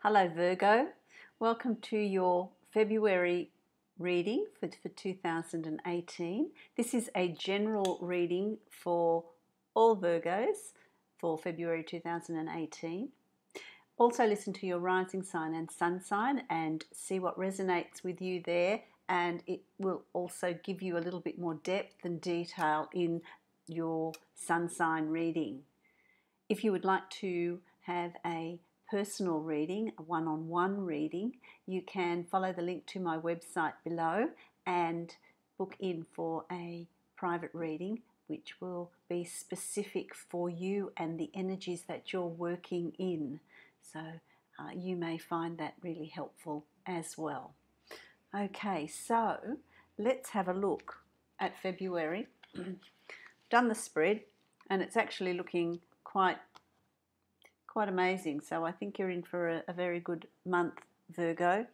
Hello Virgo, welcome to your February reading for 2018. This is a general reading for all Virgos for February 2018. Also listen to your rising sign and sun sign and see what resonates with you there, and it will also give you a little bit more depth and detail in your sun sign reading. If you would like to have a personal reading, a one-on-one reading, you can follow the link to my website below and book in for a private reading which will be specific for you and the energies that you're working in. So you may find that really helpful as well. Okay, so let's have a look at February. Done the spread and it's actually looking quite amazing. So I think you're in for a very good month, Virgo.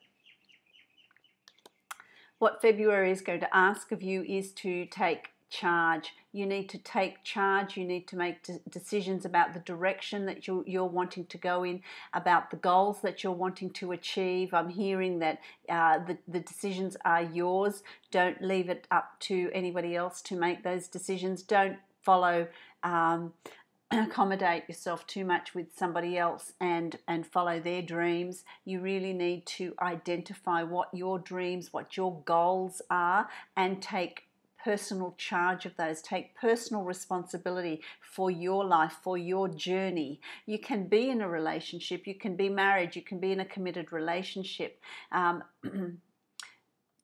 What February is going to ask of you is to take charge. You need to take charge. You need to make decisions about the direction that you're wanting to go in, about the goals that you're wanting to achieve. I'm hearing that the decisions are yours. Don't leave it up to anybody else to make those decisions. Don't follow accommodate yourself too much with somebody else and follow their dreams. You really need to identify what your dreams, what your goals are, and take personal charge of those. Take personal responsibility for your life, for your journey. You can be in a relationship, you can be married, you can be in a committed relationship.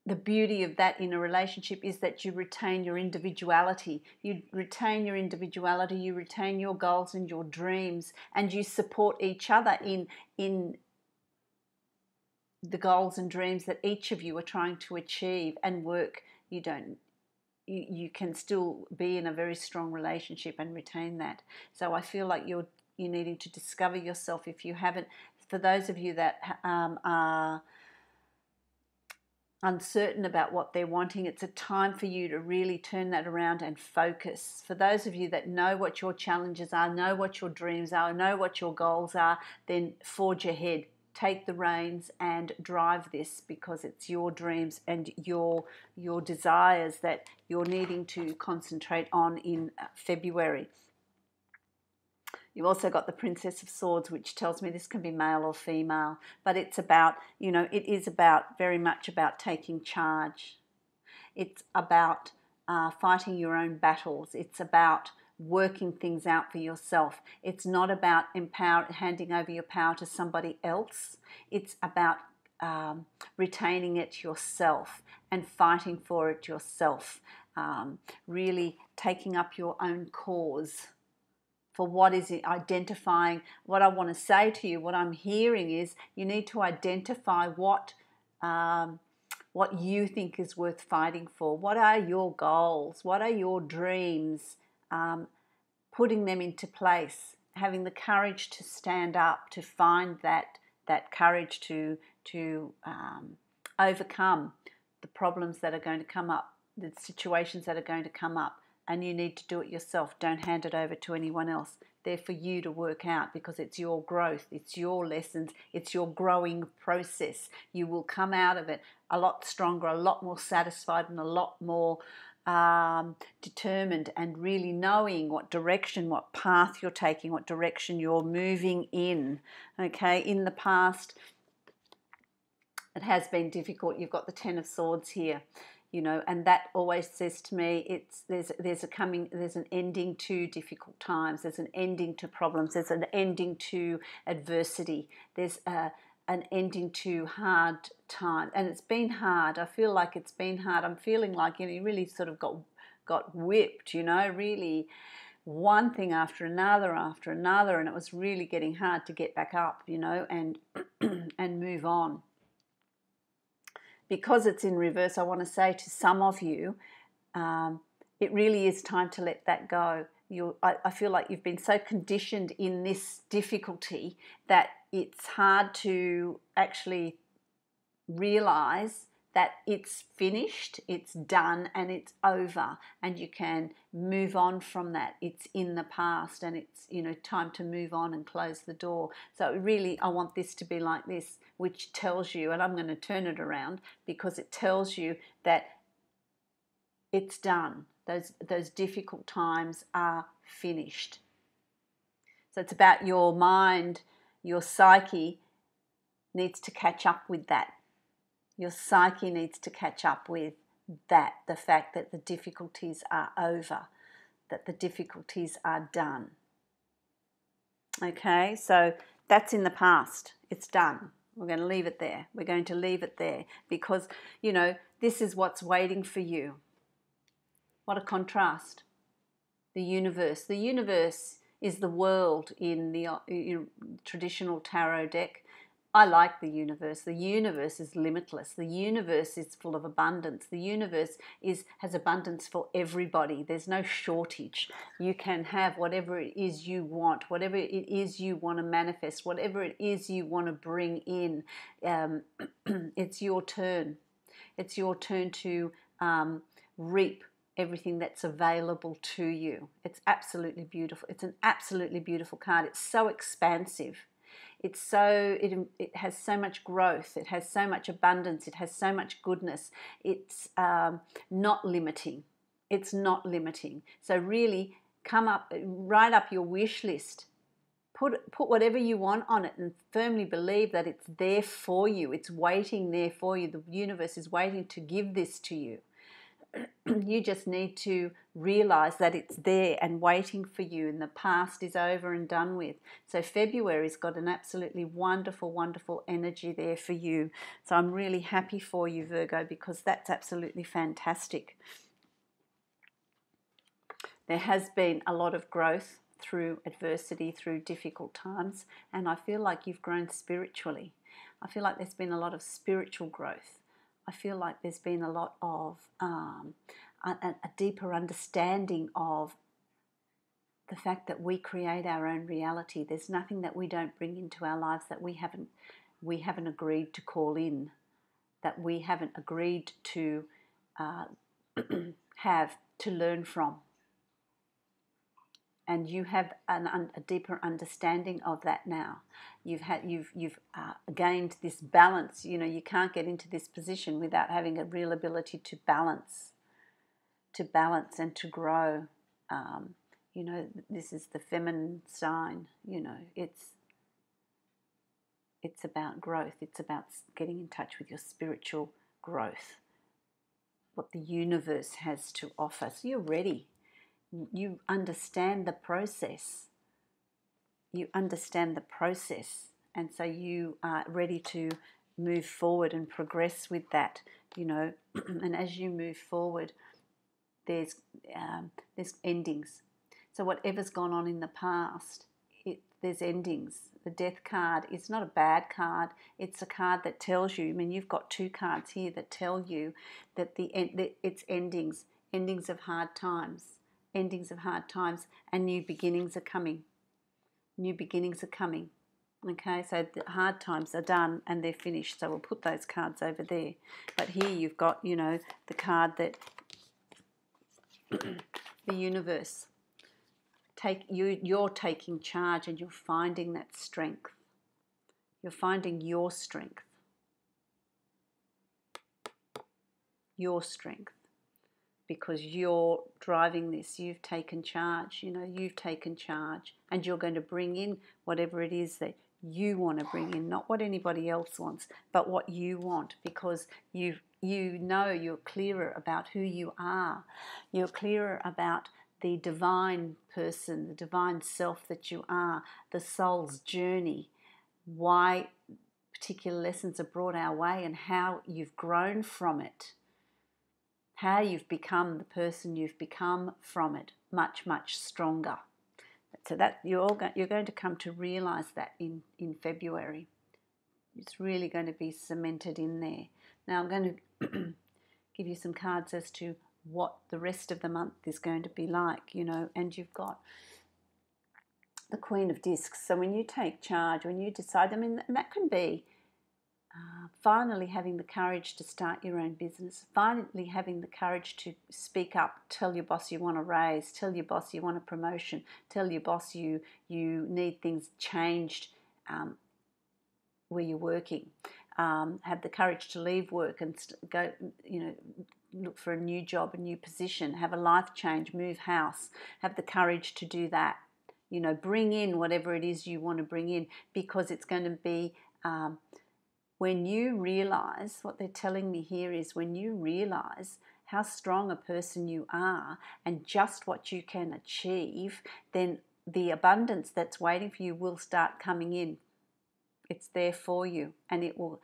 The beauty of that in a relationship is that you retain your individuality. You retain your individuality, you retain your goals and your dreams, and you support each other in the goals and dreams that each of you are trying to achieve and work. You can still be in a very strong relationship and retain that. So I feel like you're needing to discover yourself if you haven't. For those of you that are uncertain about what they're wanting, it's a time for you to really turn that around and focus. For those of you that know what your challenges are, know what your dreams are, know what your goals are, then forge ahead. Take the reins and drive this, because it's your dreams and your desires that you're needing to concentrate on in February. You've also got the Princess of Swords, which tells me this can be male or female, but it's about, it is about very much about taking charge. It's about fighting your own battles. It's about working things out for yourself. It's not about handing over your power to somebody else. It's about retaining it yourself and fighting for it yourself. Really taking up your own cause. For what is it, identifying what I want to say to you, what I'm hearing is you need to identify what you think is worth fighting for. What are your goals? What are your dreams? Putting them into place, having the courage to stand up, to find that courage to overcome the problems that are going to come up, the situations that are going to come up. And you need to do it yourself. Don't hand it over to anyone else. They're for you to work out, because it's your growth, it's your lessons, it's your growing process. You will come out of it a lot stronger, a lot more satisfied, and a lot more determined, and really knowing what direction, what path you're taking, what direction you're moving in. Okay, in the past, it has been difficult. You've got the Ten of Swords here. And that always says to me, there's an ending to difficult times. There's an ending to problems. There's an ending to adversity. There's an ending to hard time, and it's been hard. I feel like it's been hard. I'm feeling like you really sort of got whipped. Really one thing after another, and it was really getting hard to get back up. And and move on. Because it's in reverse, I want to say to some of you, it really is time to let that go. I feel like you've been so conditioned in this difficulty that it's hard to actually realize that it's finished, it's done, and it's over, and you can move on from that. It's in the past, and it's, you know, time to move on and close the door. So really, I want this to be like this, which tells you, and I'm going to turn it around because it tells you that it's done. Those difficult times are finished. So it's about your mind, your psyche needs to catch up with that. Your psyche needs to catch up with that, the fact that the difficulties are over, that the difficulties are done. Okay, so that's in the past. It's done. We're going to leave it there. We're going to leave it there because, you know, this is what's waiting for you. What a contrast. The universe. The universe is the world in the traditional tarot deck. I like the universe. The universe is limitless. The universe is full of abundance. The universe has abundance for everybody. There's no shortage. You can have whatever it is you want, whatever it is you want to manifest, whatever it is you want to bring in. It's your turn. It's your turn to reap everything that's available to you. It's absolutely beautiful. It's an absolutely beautiful card. It's so expansive. It has so much growth. It has so much abundance. It has so much goodness. It's not limiting. It's not limiting. So really, write up your wish list. Put whatever you want on it and firmly believe that it's there for you. It's waiting there for you. The universe is waiting to give this to you. You just need to realize that it's there and waiting for you, and the past is over and done with. So February's got an absolutely wonderful, wonderful energy there for you. So I'm really happy for you, Virgo, because that's absolutely fantastic. There has been a lot of growth through adversity, through difficult times, and I feel like you've grown spiritually. I feel like there's been a lot of spiritual growth. I feel like there's been a lot of a deeper understanding of the fact that we create our own reality. There's nothing that we don't bring into our lives that we haven't agreed to call in, that we haven't agreed to have to learn from. And you have a deeper understanding of that now. You've gained this balance. You know, you can't get into this position without having a real ability to balance and to grow. You know, this is the feminine sign. You know, it's about growth. It's about getting in touch with your spiritual growth, what the universe has to offer. So you're ready. You understand the process. You understand the process, and so you are ready to move forward and progress with that, you know. And as you move forward, there's endings. So whatever's gone on in the past, there's endings. The Death card is not a bad card. It's a card that tells you. I mean, you've got two cards here that tell you that it's endings of hard times. Endings of hard times, and new beginnings are coming. New beginnings are coming. Okay, so the hard times are done and they're finished. So we'll put those cards over there. But here you've got, you know, the card that the universe. You're taking charge and you're finding that strength. You're finding your strength. Your strength. Because you're driving this, you've taken charge, you know, you've taken charge, and you're going to bring in whatever it is that you want to bring in, not what anybody else wants, but what you want, because you know you're clearer about who you are. You're clearer about the divine person, the divine self that you are, the soul's journey, why particular lessons are brought our way and how you've grown from it. How you've become the person you've become from it, much, much stronger. So that you're going to come to realize that in February. It's really going to be cemented in there. Now I'm going to give you some cards as to what the rest of the month is going to be like, you know, and you've got the Queen of Discs. So when you take charge, when you decide, I mean, that can be finally having the courage to start your own business, finally having the courage to speak up, tell your boss you want a raise, tell your boss you want a promotion, tell your boss you need things changed where you're working. Have the courage to leave work and go, look for a new job, a new position, have a life change, move house, have the courage to do that. Bring in whatever it is you want to bring in, because it's going to be, when you realize, what they're telling me here is, when you realize how strong a person you are and just what you can achieve, then the abundance that's waiting for you will start coming in. It's there for you, and it will.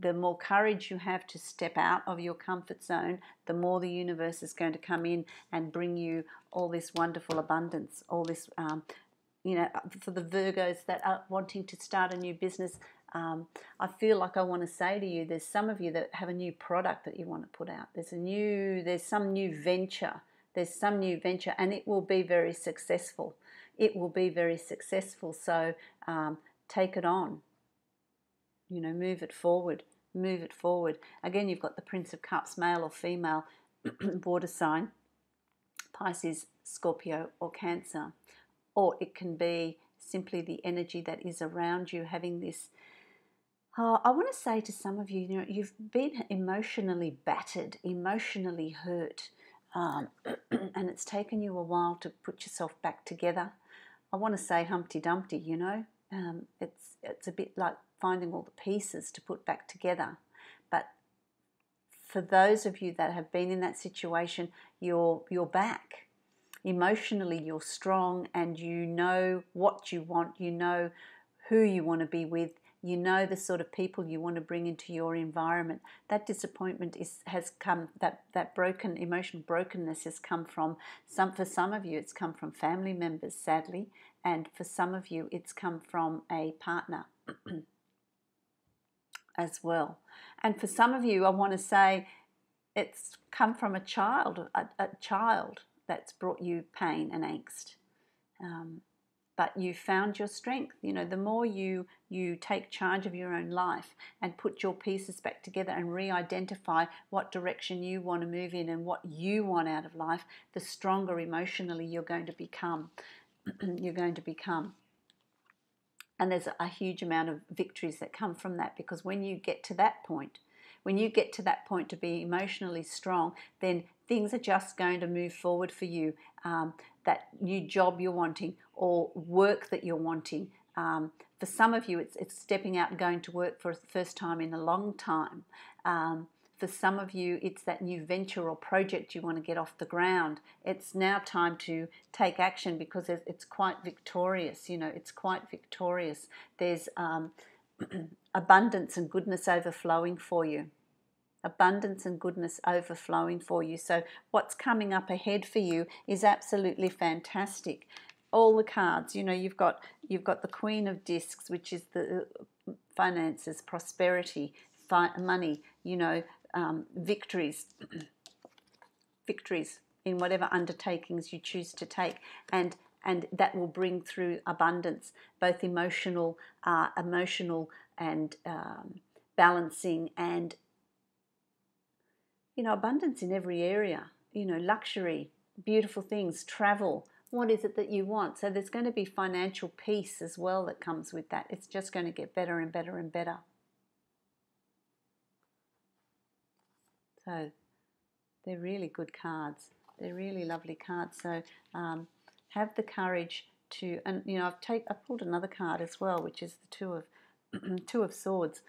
The more courage you have to step out of your comfort zone, the more the universe is going to come in and bring you all this wonderful abundance, all this, for the Virgos that are wanting to start a new business. I feel like I want to say to you, there's some of you that have a new product that you want to put out. There's some new venture, and it will be very successful. So take it on. Move it forward. Again, you've got the Prince of Cups, male or female, water sign, Pisces, Scorpio, or Cancer. Or it can be simply the energy that is around you, having this. I want to say to some of you, you've been emotionally battered, emotionally hurt, and it's taken you a while to put yourself back together. I want to say Humpty Dumpty, it's a bit like finding all the pieces to put back together. But for those of you that have been in that situation, you're back. Emotionally, you're strong, and you know what you want. You know who you want to be with. You know the sort of people you want to bring into your environment. That disappointment has come. That broken emotional brokenness has come from for some of you, it's come from family members, sadly, and for some of you, it's come from a partner as well. And for some of you, I want to say, it's come from a child that's brought you pain and angst. But you found your strength. The more you take charge of your own life and put your pieces back together and re-identify what direction you want to move in and what you want out of life, the stronger emotionally you're going to become. And there's a huge amount of victories that come from that, because when you get to that point to be emotionally strong, then things are just going to move forward for you. That new job you're wanting, or work that you're wanting. For some of you, it's stepping out and going to work for the first time in a long time. For some of you, it's that new venture or project you want to get off the ground. It's now time to take action, because it's quite victorious. It's quite victorious. There's abundance and goodness overflowing for you. So what's coming up ahead for you is absolutely fantastic. All the cards, you've got the Queen of Discs, which is the finances, prosperity, money, victories in whatever undertakings you choose to take, and that will bring through abundance, both emotional and balancing, and abundance in every area. Luxury, beautiful things, travel. What is it that you want? So there's going to be financial peace as well that comes with that. It's just going to get better and better and better. So they're really good cards. They're really lovely cards. So have the courage to, and I've pulled another card as well, which is the Two of Swords.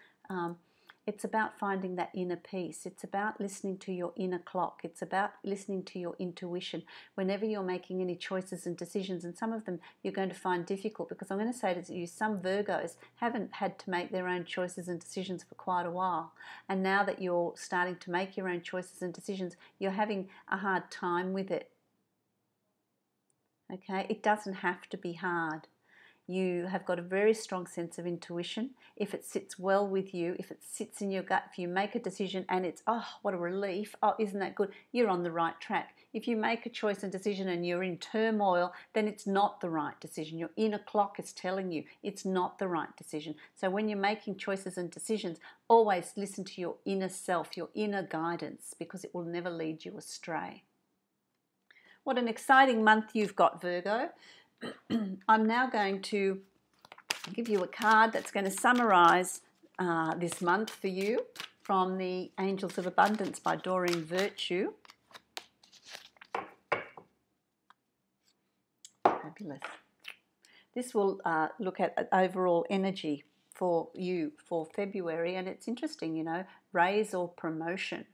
It's about finding that inner peace. It's about listening to your inner clock. It's about listening to your intuition whenever you're making any choices and decisions. And some of them you're going to find difficult, because I'm going to say to you, some Virgos haven't had to make their own choices and decisions for quite a while. And now that you're starting to make your own choices and decisions, you're having a hard time with it. Okay? It doesn't have to be hard. You have got a very strong sense of intuition. If it sits well with you, if it sits in your gut, if you make a decision and it's, oh, what a relief, oh, isn't that good, you're on the right track. If you make a choice and decision and you're in turmoil, then it's not the right decision. Your inner clock is telling you it's not the right decision. So when you're making choices and decisions, always listen to your inner self, your inner guidance, because it will never lead you astray. What an exciting month you've got, Virgo. I'm now going to give you a card that's going to summarize this month for you from the Angels of Abundance by Doreen Virtue. Fabulous. This will look at overall energy for you for February, and it's interesting, you know, raise or promotion.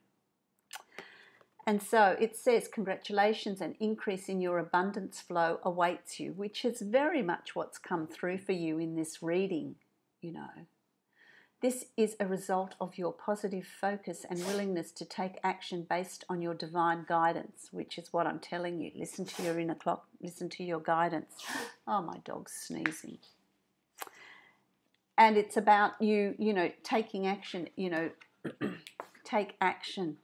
And so it says, congratulations, an increase in your abundance flow awaits you, which is very much what's come through for you in this reading, you know. This is a result of your positive focus and willingness to take action based on your divine guidance, which is what I'm telling you. Listen to your inner clock, listen to your guidance. Oh, my dog's sneezing. And it's about you, you know, taking action, you know, take action.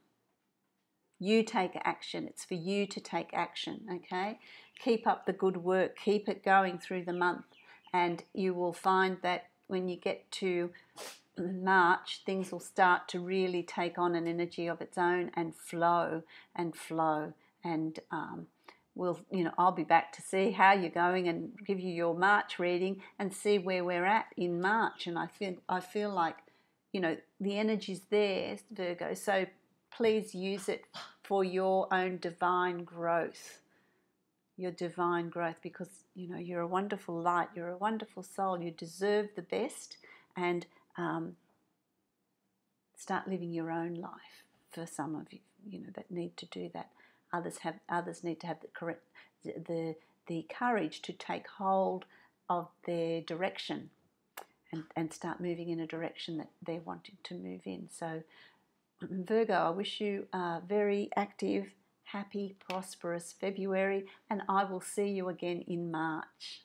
You take action. It's for you to take action, okay? Keep up the good work. Keep it going through the month. And you will find that when you get to March, things will start to really take on an energy of its own and flow and flow. And we'll, you know, I'll be back to see how you're going and give you your March reading and see where we're at in March. And I feel like, you know, the energy's there, Virgo. So please use it for your own divine growth, because, you know, you're a wonderful light, you're a wonderful soul, you deserve the best, and start living your own life. For some of you, you know, that need to do that. Others need to have the courage to take hold of their direction and start moving in a direction that they're wanting to move in. So Virgo, I wish you a very active, happy, prosperous February, and I will see you again in March.